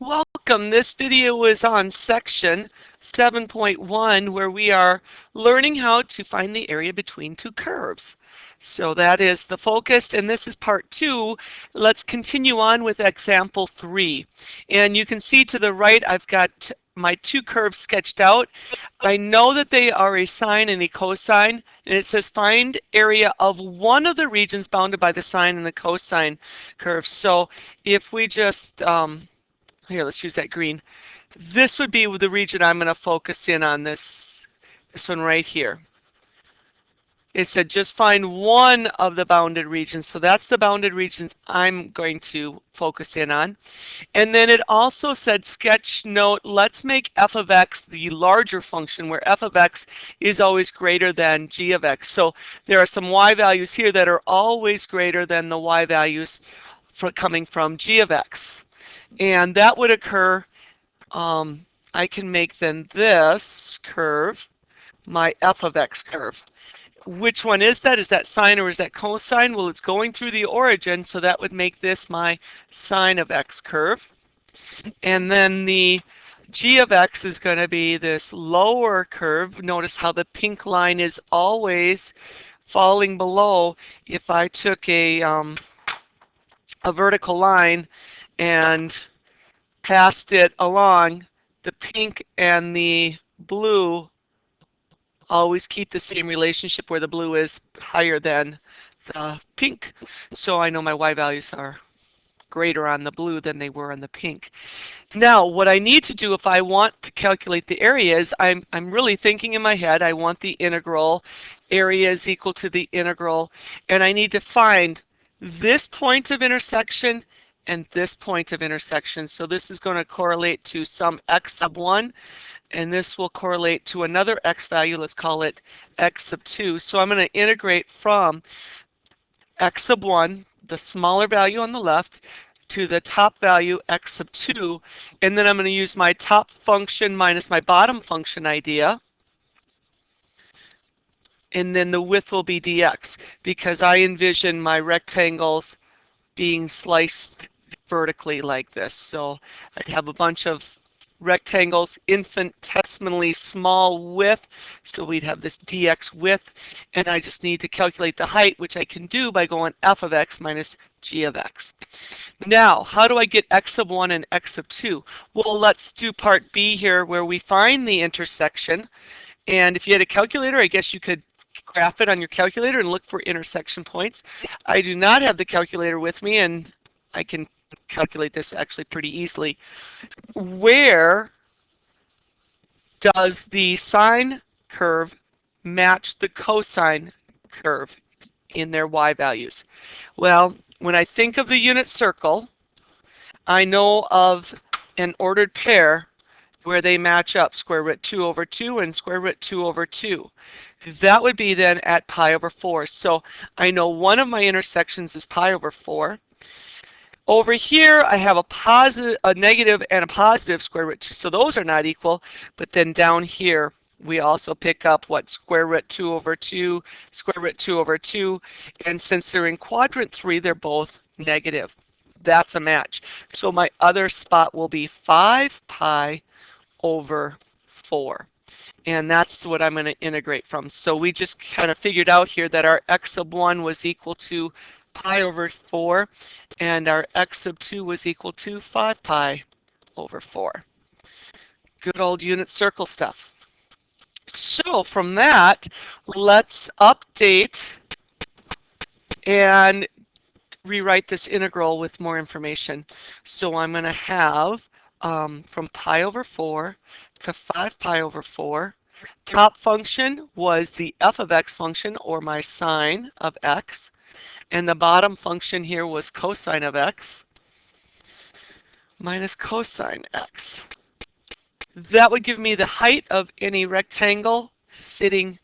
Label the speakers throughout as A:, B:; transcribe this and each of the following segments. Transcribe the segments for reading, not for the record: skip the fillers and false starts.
A: Welcome. This video is on section 7.1 where we are learning how to find the area between two curves. So that is the focus, and this is part 2. Let's continue on with example 3. And you can see to the right I've got my two curves sketched out. I know that they are a sine and a cosine, and it says find area of one of the regions bounded by the sine and the cosine curve. So if we just here, let's use that green. This would be the region I'm going to focus in on, this one right here. It said just find one of the bounded regions. So that's the bounded regions I'm going to focus in on. And then it also said sketch note, let's make f of x the larger function where f of x is always greater than g of x. So there are some y values here that are always greater than the y values coming from g of x. And that would occur, I can make then this curve my f of x curve. Which one is that? Is that sine or is that cosine? Well, it's going through the origin, so that would make this my sine of x curve. And then the g of x is going to be this lower curve. Notice how the pink line is always falling below. If I took a vertical line and passed it along, the pink and the blue always keep the same relationship where the blue is higher than the pink. So I know my y values are greater on the blue than they were on the pink. Now, what I need to do if I want to calculate the area is I'm really thinking in my head, I want the integral. Area is equal to the integral, and I need to find this point of intersection and this point of intersection. So this is going to correlate to some x sub 1, and this will correlate to another x value. Let's call it x sub 2. So I'm going to integrate from x sub 1, the smaller value on the left, to the top value x sub 2, and then I'm going to use my top function minus my bottom function idea. And then the width will be dx, because I envision my rectangles being sliced vertically like this. So I'd have a bunch of rectangles, infinitesimally small width, so we'd have this dx width, and I just need to calculate the height, which I can do by going f of x minus g of x. Now, how do I get x sub 1 and x sub 2? Well, let's do part B here, where we find the intersection. And if you had a calculator, I guess you could graph it on your calculator and look for intersection points. I do not have the calculator with me, and I can calculate this actually pretty easily. Where does the sine curve match the cosine curve in their y values? Well, when I think of the unit circle, I know of an ordered pair where they match up, square root 2 over 2 and square root 2 over 2. That would be then at pi over 4. So I know one of my intersections is pi over 4. Over here, I have a negative and a positive square root 2, so those are not equal. But then down here, we also pick up what square root 2 over 2, square root 2 over 2, and since they're in quadrant 3, they're both negative. That's a match. So my other spot will be 5 pi over 4. And that's what I'm going to integrate from. So we just kind of figured out here that our x sub 1 was equal to pi over 4, and our x sub 2 was equal to 5 pi over 4. Good old unit circle stuff. So from that, let's update and rewrite this integral with more information. So I'm going to have from pi over 4 to 5 pi over 4. Top function was the f of x function, or my sine of x. And the bottom function here was cosine of x minus cosine x. That would give me the height of any rectangle sitting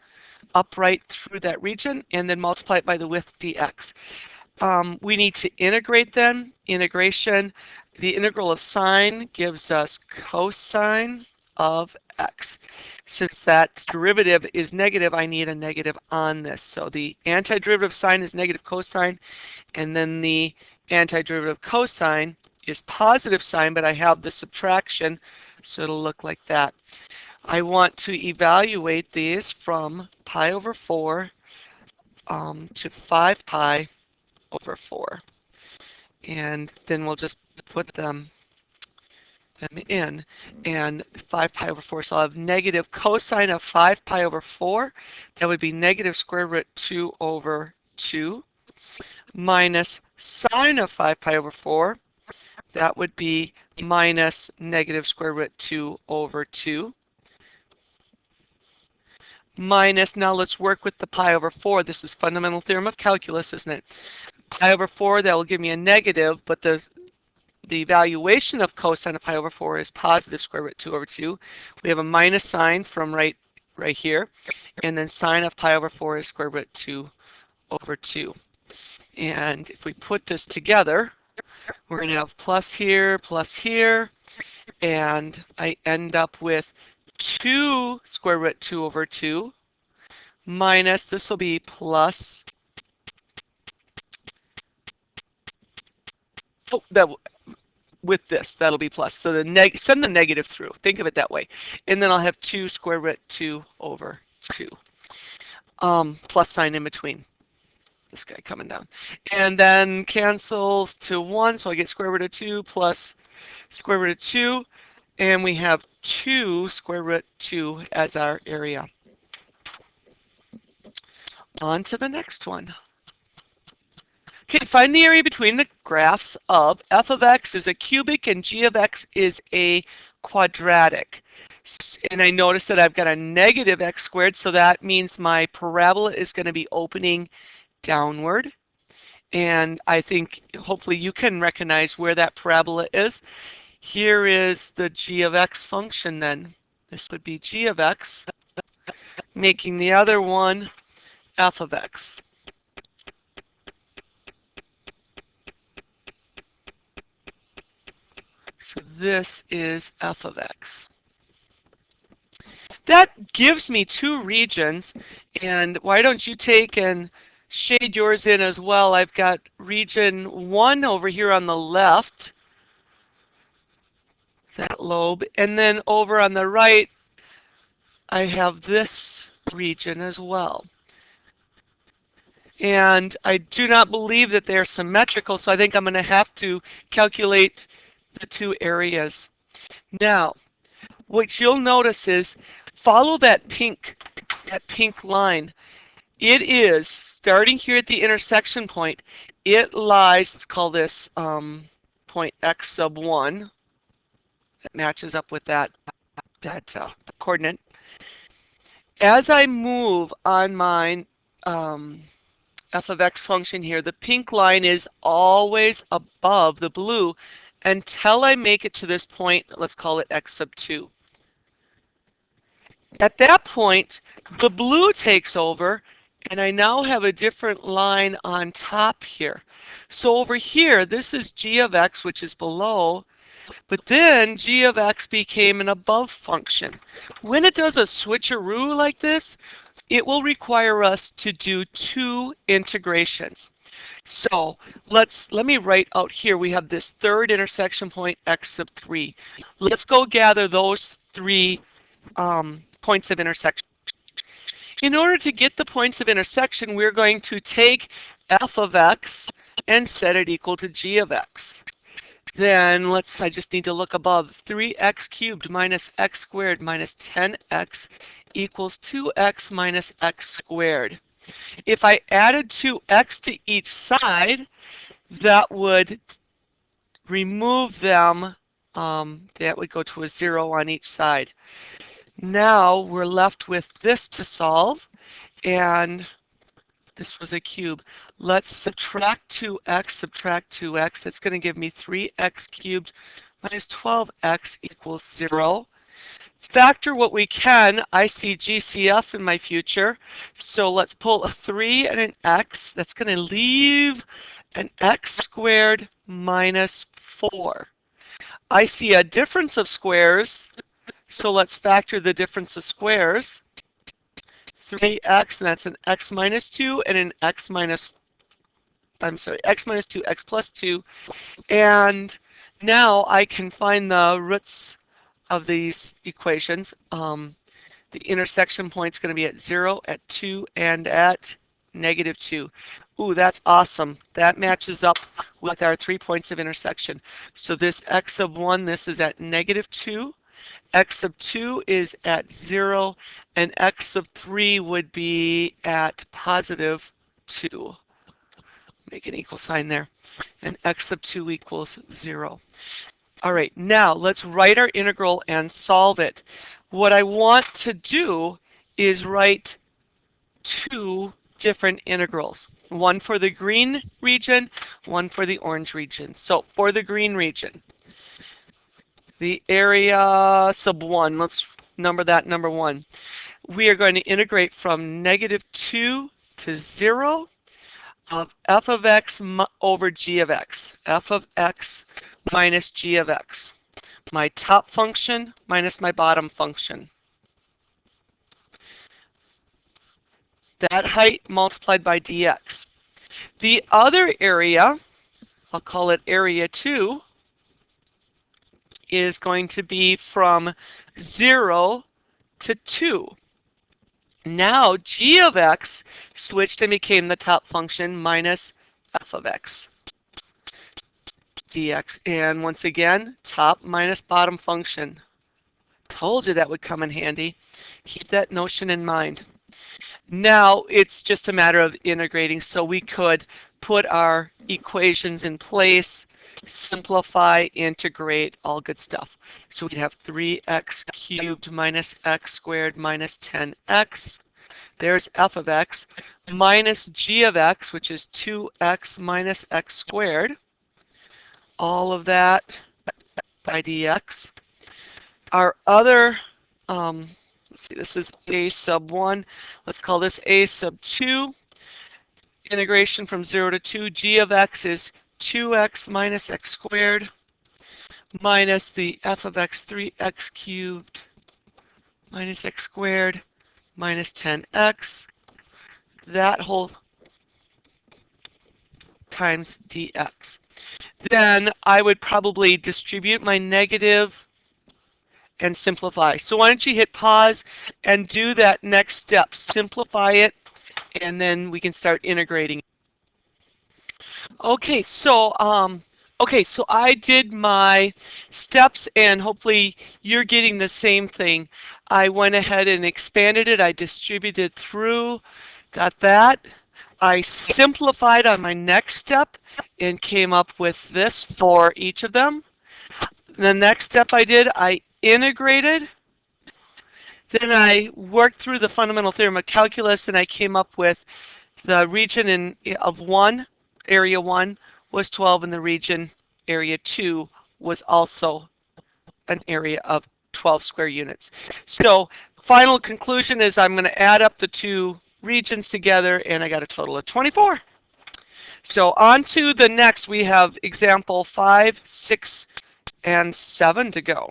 A: upright through that region, and then multiply it by the width dx. We need to integrate then. Integration, the integral of sine gives us cosine of x. Since that derivative is negative, I need a negative on this. So the antiderivative of sine is negative cosine, and then the antiderivative of cosine is positive sign, but I have the subtraction, so it'll look like that. I want to evaluate these from pi over 4 to 5 pi over 4. And then we'll just put them in, and 5 pi over 4. So I'll have negative cosine of 5 pi over 4. That would be negative square root 2 over 2 minus sine of 5 pi over 4. That would be minus negative square root 2 over 2. Minus, now let's work with the pi over 4. This is fundamental theorem of calculus, isn't it? Pi over 4, that will give me a negative, but the evaluation of cosine of pi over 4 is positive square root 2 over 2. We have a minus sign from right here. And then sine of pi over 4 is square root 2 over 2. And if we put this together, we're going to have plus here, and I end up with 2 square root 2 over 2 minus, this will be plus, with this, that'll be plus. So send the negative through. Think of it that way. And then I'll have 2 square root 2 over 2. Plus sign in between. This guy coming down. And then cancels to 1, so I get square root of 2 plus square root of 2. And we have 2 square root 2 as our area. On to the next one. Okay, find the area between the graphs of f of x is a cubic and g of x is a quadratic. And I notice that I've got a negative x squared, so that means my parabola is going to be opening downward. And I think hopefully you can recognize where that parabola is. Here is the g of x function then. This would be g of x, making the other one f of x. So this is f of x. That gives me 2 regions, and why don't you take and shade yours in as well. I've got region 1 over here on the left, that lobe, and then over on the right I have this region as well. And I do not believe that they're symmetrical, so I think I'm going to have to calculate the 2 areas. Now, what you'll notice is follow that pink line. It is starting here at the intersection point. It lies, let's call this point x sub 1. That matches up with that coordinate. As I move on my f of x function here, the pink line is always above the blue until I make it to this point, let's call it x sub 2. At that point, the blue takes over, and I now have a different line on top here. So over here, this is g of x, which is below, but then g of x became an above function. When it does a switcheroo like this, it will require us to do 2 integrations. So let me write out here, we have this third intersection point, x sub 3. Let's go gather those 3 points of intersection. In order to get the points of intersection, we're going to take f of x and set it equal to g of x. Then I just need to look above. 3x cubed minus x squared minus 10x equals 2x minus x squared. If I added 2x to each side, that would remove them. That would go to a 0 on each side. Now we're left with this to solve, and this was a cube. Let's subtract 2x, That's going to give me 3x cubed minus 12x equals 0. Factor what we can. I see GCF in my future. So let's pull a 3 and an x. That's going to leave an x squared minus 4. I see a difference of squares. So let's factor the difference of squares. 3x, and that's an x minus 2 and an x minus 2, x plus 2. And Now I can find the roots of these equations. The intersection point is going to be at 0, at 2, and at -2. Ooh, that's awesome. That matches up with our 3 points of intersection. So this x sub 1, this is at -2. X sub 2 is at 0, and x sub 3 would be at +2. Make an equal sign there. And x sub 2 equals 0. All right, now let's write our integral and solve it. What I want to do is write two different integrals. One for the green region, one for the orange region. So for the green region, the area sub 1, let's number that number 1. We are going to integrate from -2 to 0 of f of x over g of x. F of x minus g of x. My top function minus my bottom function. That height multiplied by dx. The other area, I'll call it area 2, is going to be from 0 to 2. Now g of x switched and became the top function minus f of x dx. And once again, top minus bottom function. Told you that would come in handy. Keep that notion in mind. Now it's just a matter of integrating, so we could put our equations in place, simplify, integrate, all good stuff. So we'd have 3x cubed minus x squared minus 10x. There's f of x minus g of x, which is 2x minus x squared. All of that by dx. Our other, let's see, this is a sub 1. Let's call this a sub 2. Integration from 0 to 2. G of x is 2x minus x squared minus the f of x, 3x cubed minus x squared minus 10x. That whole times dx. Then I would probably distribute my negative and simplify. So why don't you hit pause and do that next step. Simplify it, and then we can start integrating. Okay, so I did my steps, and hopefully you're getting the same thing. I went ahead and expanded it. I distributed through, got that. I simplified on my next step and came up with this for each of them. The next step I did, I integrated. Then I worked through the fundamental theorem of calculus, and I came up with the region of 1, area 1 was 12, and the region area 2 was also an area of 12 square units. So final conclusion is I'm going to add up the two regions together, and I got a total of 24. So on to the next, we have example 5, 6, and 7 to go.